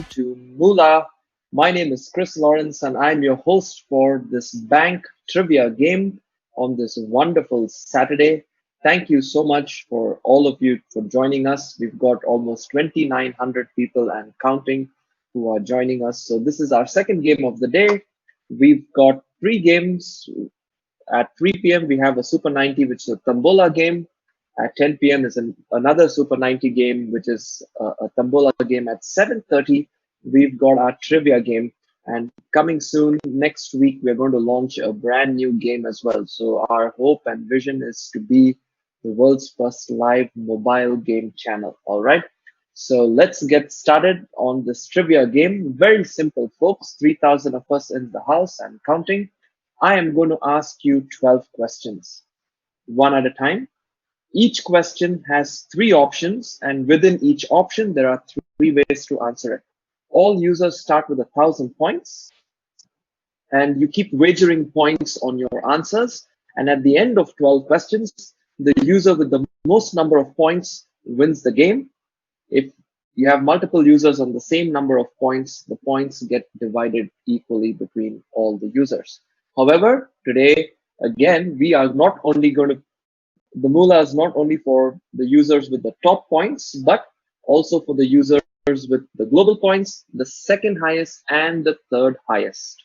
welcome to Mula. My name is Chris Lawrence, and I'm your host for this bank trivia game on this wonderful Saturday. Thank you so much for all of you for joining us. We've got almost 2,900 people and counting who are joining us. So, this is our second game of the day. We've got three games. At 3 p.m., we have a Super 90, which is a Tombola game. At 10 p.m. is another Super 90 game, which is a Tombola game. At 7:30, we've got our trivia game. And coming soon, next week, we're going to launch a brand new game as well. So our hope and vision is to be the world's first live mobile game channel. All right. So let's get started on this trivia game. Very simple, folks. 3,000 of us in the house and counting. I am going to ask you 12 questions, one at a time. Each question has three options, and within each option, there are three ways to answer it. All users start with 1,000 points, and you keep wagering points on your answers. And at the end of 12 questions, the user with the most number of points wins the game. If you have multiple users on the same number of points, the points get divided equally between all the users. However, today, again, we are not only going to the Moolah is not only for the users with the top points, but also for the users with the global points, the second highest and the third highest.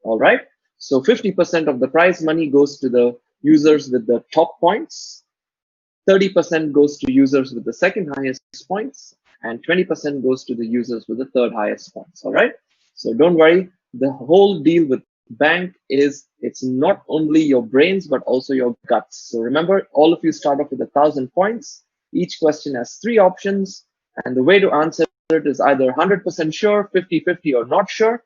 All right. So 50% of the prize money goes to the users with the top points, 30% goes to users with the second highest points, and 20% goes to the users with the third highest points. All right. So don't worry. The whole deal with bank is it's not only your brains but also your guts. So remember, all of you start off with 1,000 points. Each question has three options, and the way to answer it is either 100% sure, 50-50, or not sure.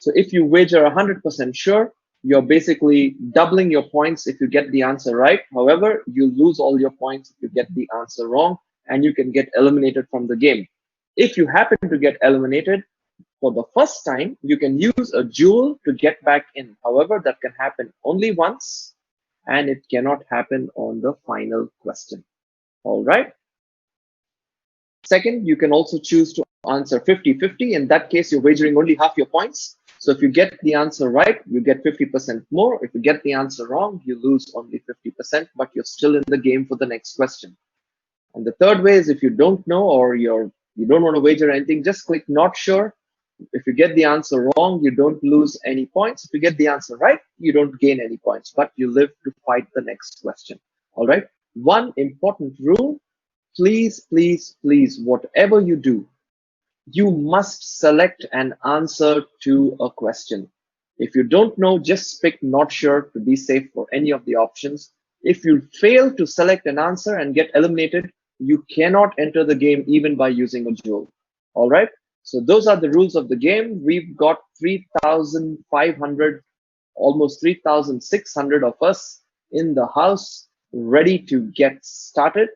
So if you wager 100% sure, you're basically doubling your points if you get the answer right. However, you lose all your points if you get the answer wrong, and you can get eliminated from the game. If you happen to get eliminated, for the first time, you can use a jewel to get back in. However, that can happen only once, and it cannot happen on the final question. All right. Second, you can also choose to answer 50-50. In that case, you're wagering only half your points. So if you get the answer right, you get 50% more. If you get the answer wrong, you lose only 50%, but you're still in the game for the next question. And the third way is if you don't know or you don't want to wager anything, just click not sure. If you get the answer wrong, you don't lose any points. If you get the answer right, you don't gain any points, but you live to fight the next question. All right. One important rule, please, please, please, whatever you do, you must select an answer to a question. If you don't know, just pick not sure to be safe for any of the options. If you fail to select an answer and get eliminated, you cannot enter the game even by using a jewel. All right. So those are the rules of the game. We've got 3,500, almost 3,600 of us in the house ready to get started.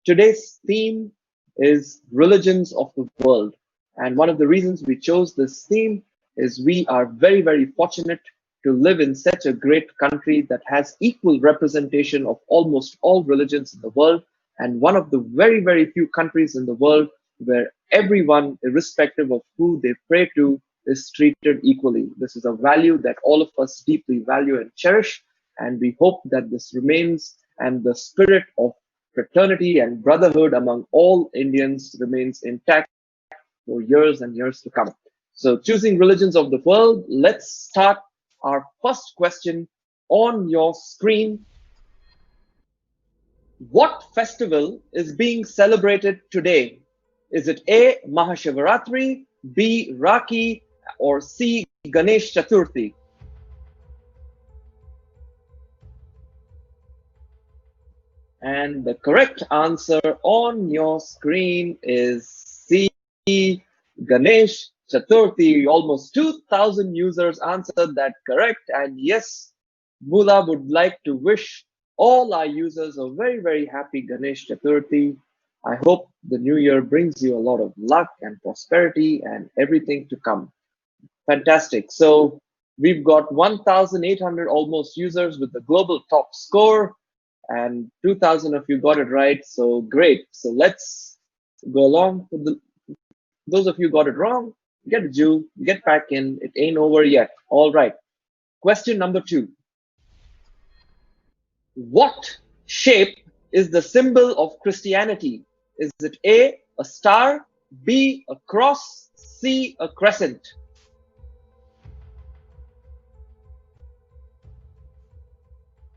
Today's theme is religions of the world. And one of the reasons we chose this theme is we are very, very fortunate to live in such a great country that has equal representation of almost all religions in the world, and one of the very, very few countries in the world where everyone, irrespective of who they pray to, is treated equally. This is a value that all of us deeply value and cherish, and we hope that this remains, and the spirit of fraternity and brotherhood among all Indians remains intact for years and years to come. So choosing religions of the world, let's start our first question on your screen. What festival is being celebrated today? Is it A, Mahashivaratri, B, Rakhi, or C, Ganesh Chaturthi? And the correct answer on your screen is C, Ganesh Chaturthi. Almost 2,000 users answered that correct. And yes, Mula would like to wish all our users a very, very happy Ganesh Chaturthi. I hope the new year brings you a lot of luck and prosperity and everything to come. Fantastic. So we've got 1,800 almost users with the global top score, and 2,000 of you got it right. So great. So let's go along with the Those of you got it wrong, get a Jew, get back in. It ain't over yet. All right. Question number 2. What shape is the symbol of Christianity? Is it a star, B, a cross, C, a crescent?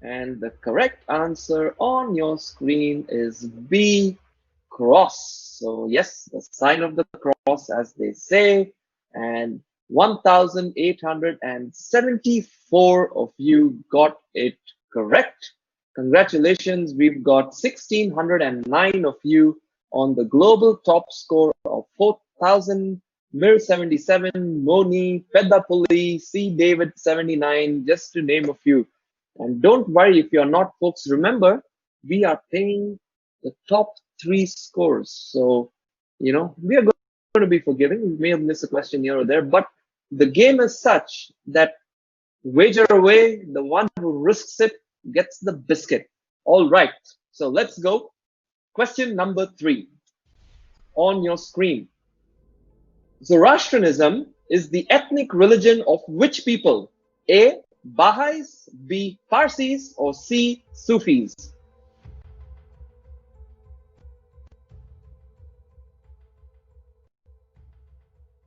And the correct answer on your screen is B, cross. So yes, the sign of the cross, as they say. And 1,874 of you got it correct. Congratulations, we've got 1,609 of you on the global top score of 4,000. Mir 77, Moni, Pedapulli, C. David 79, just to name a few. And don't worry if you're not, folks. Remember, we are paying the top 3 scores. So, we are going to be forgiving. We may have missed a question here or there, but the game is such that wager away, the one who risks it gets the biscuit. All right. So let's go. Question number 3 on your screen. Zoroastrianism is the ethnic religion of which people? A. Baha'is, B. Parsis, or C. Sufis?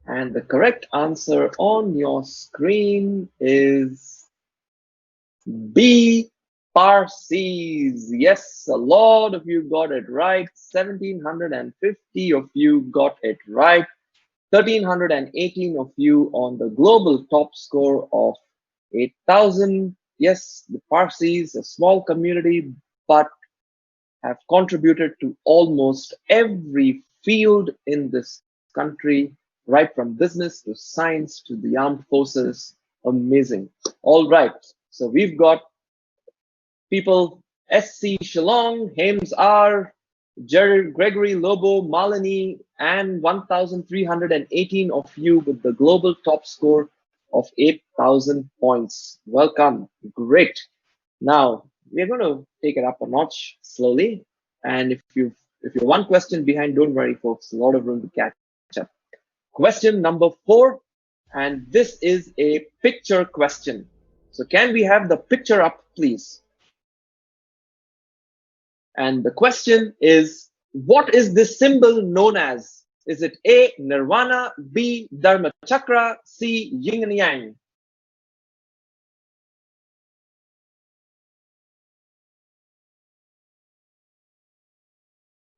And the correct answer on your screen is B. Parsis. Yes, a lot of you got it right. 1,750 of you got it right. 1,318 of you on the global top score of 8,000. Yes, the Parsis, a small community, but have contributed to almost every field in this country, right from business to science to the armed forces. Amazing. All right. So we've got people SC Shillong, Hames R, Jared, Gregory, Lobo, Malini, and 1,318 of you with the global top score of 8,000 points. Welcome. Great. Now, we're going to take it up a notch slowly. And if you're one question behind, don't worry, folks. A lot of room to catch up. Question number 4. And this is a picture question. So can we have the picture up, please? And the question is, what is this symbol known as? Is it A, Nirvana, B, Dharma Chakra, C, Yin and Yang?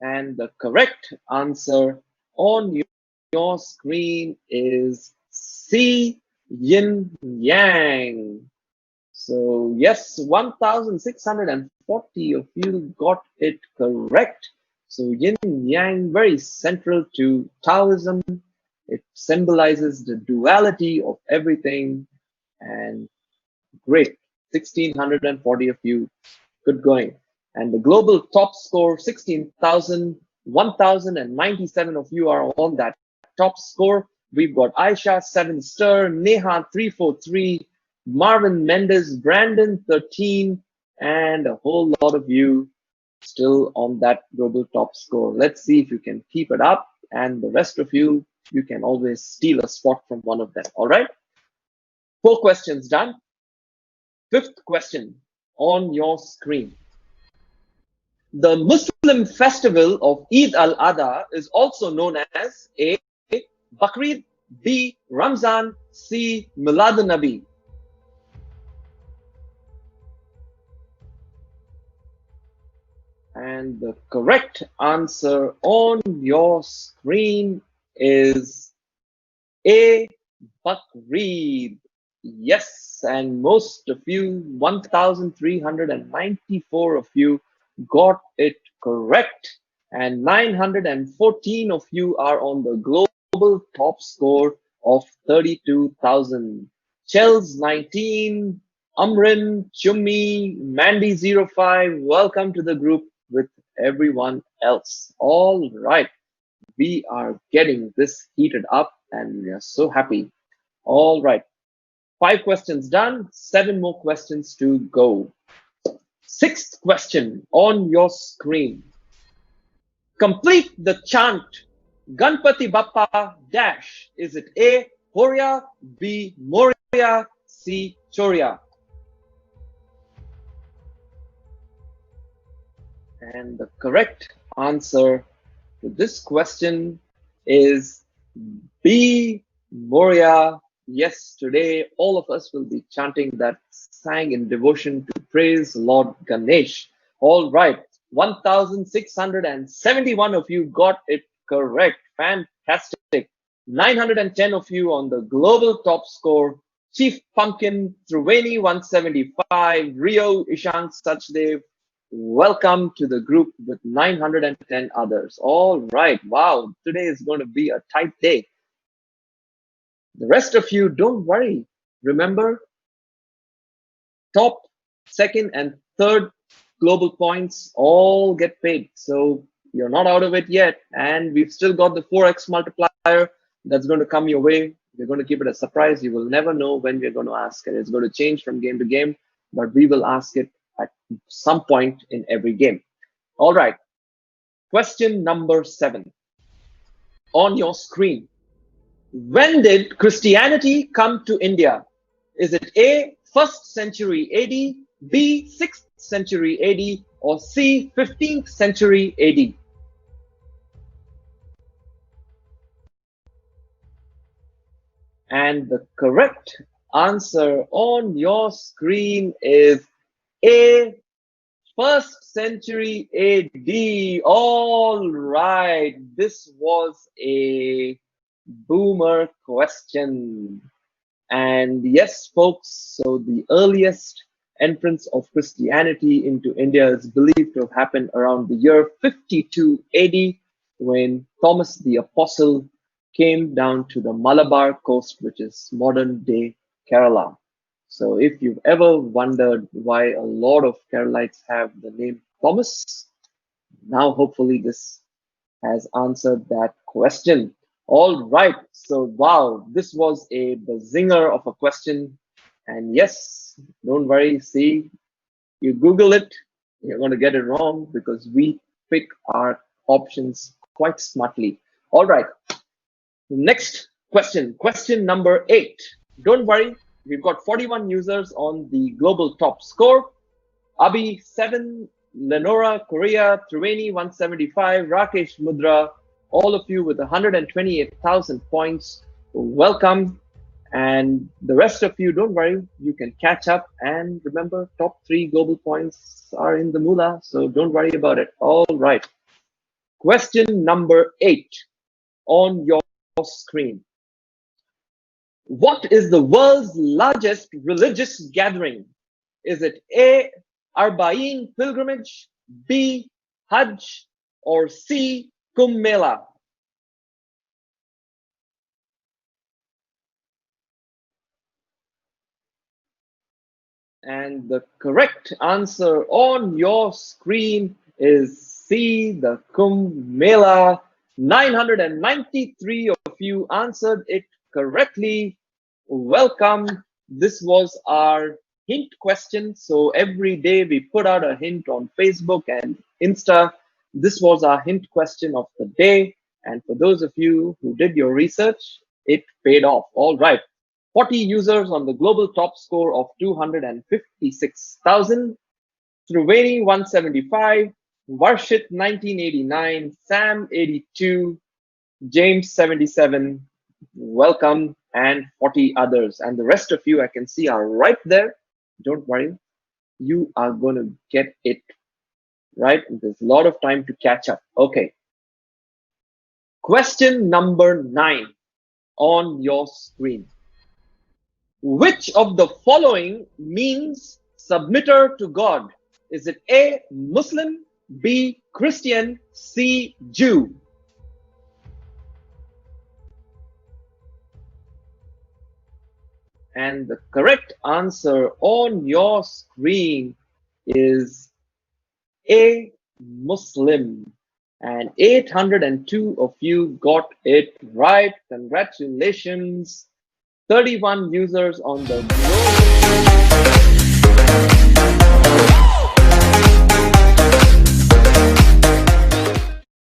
And the correct answer on your screen is C, Yin Yang. So yes, 1,640 of you got it correct. So yin yang, very central to Taoism. It symbolizes the duality of everything. And great, 1,640 of you, good going. And the global top score, 16,000, 1,097 of you are on that top score. We've got Aisha 7 Stir, Neha 343, Marvin Mendes, Brandon 13, and a whole lot of you still on that global top score. Let's see if you can keep it up, and the rest of you, you can always steal a spot from one of them. All right. 4 questions done. 5th question on your screen. The Muslim festival of Eid al-Adha is also known as A. Bakrid, B. Ramzan, C. Milad al-Nabi. And the correct answer on your screen is A. Bakrid. Yes, and most of you, 1,394 of you, got it correct. And 914 of you are on the global top score of 32,000. Chels 19, Amrin, Chummi, Mandy05, welcome to the group with everyone else. All right, we are getting this heated up and we are so happy. All right, 5 questions done, 7 more questions to go. 6th question on your screen. Complete the chant Ganpati Bappa dash. Is it A. Horia, B. Moria, C. Choria? And the correct answer to this question is B. Moria. Yes, today all of us will be chanting that sang in devotion to praise Lord Ganesh. All right, 1,671 of you got it correct. Fantastic. 910 of you on the global top score. Chief Pumpkin, Triveni 175, Rio Ishank Sachdev. Welcome to the group with 910 others. All right, wow, today is going to be a tight day. The rest of you, don't worry. Remember, top, second, and third global points all get paid. So you're not out of it yet. And we've still got the 4x multiplier that's going to come your way. We're going to keep it a surprise. You will never know when we're going to ask it. It's going to change from game to game, but we will ask it at some point in every game. All right. Question number 7 on your screen. When did Christianity come to India? Is it A, 1st century AD, B, 6th century AD, or C, 15th century AD? And the correct answer on your screen is A, 1st century AD. All right, this was a boomer question. And yes, folks, so the earliest entrance of Christianity into India is believed to have happened around the year 52 AD when Thomas the Apostle came down to the Malabar coast, which is modern day Kerala. So if you've ever wondered why a lot of Keralites have the name Thomas, now hopefully this has answered that question. All right. So, wow, this was a zinger of a question. And yes, don't worry. See, you Google it, you're going to get it wrong because we pick our options quite smartly. All right. Next question, question number 8. Don't worry. We've got 41 users on the global top score. Abhi 7, Lenora, Korea, Triveni 175, Rakesh Mudra, all of you with 128,000 points. Welcome. And the rest of you, don't worry, you can catch up. And remember, top 3 global points are in the moolah, so don't worry about it. All right. Question number 8 on your screen. What is the world's largest religious gathering? Is it A, Arba'in pilgrimage, B, Hajj, or C, Kumbh Mela? And the correct answer on your screen is C, the Kumbh Mela. 993 of you answered it correctly. Welcome. This was our hint question. So every day we put out a hint on Facebook and Insta. This was our hint question of the day. And for those of you who did your research, it paid off. All right. 40 users on the global top score of 256,000. Triveni 175, Varshit 1989, Sam 82, James 77, welcome, and 40 others. And the rest of you I can see are right there. Don't worry, you are going to get it right. There's a lot of time to catch up. Okay. Question number 9 on your screen. Which of the following means submitter to God? Is it A, Muslim, B, Christian, C, Jew? And the correct answer on your screen is A, Muslim. And 802 of you got it right. Congratulations. 31 users on the globe.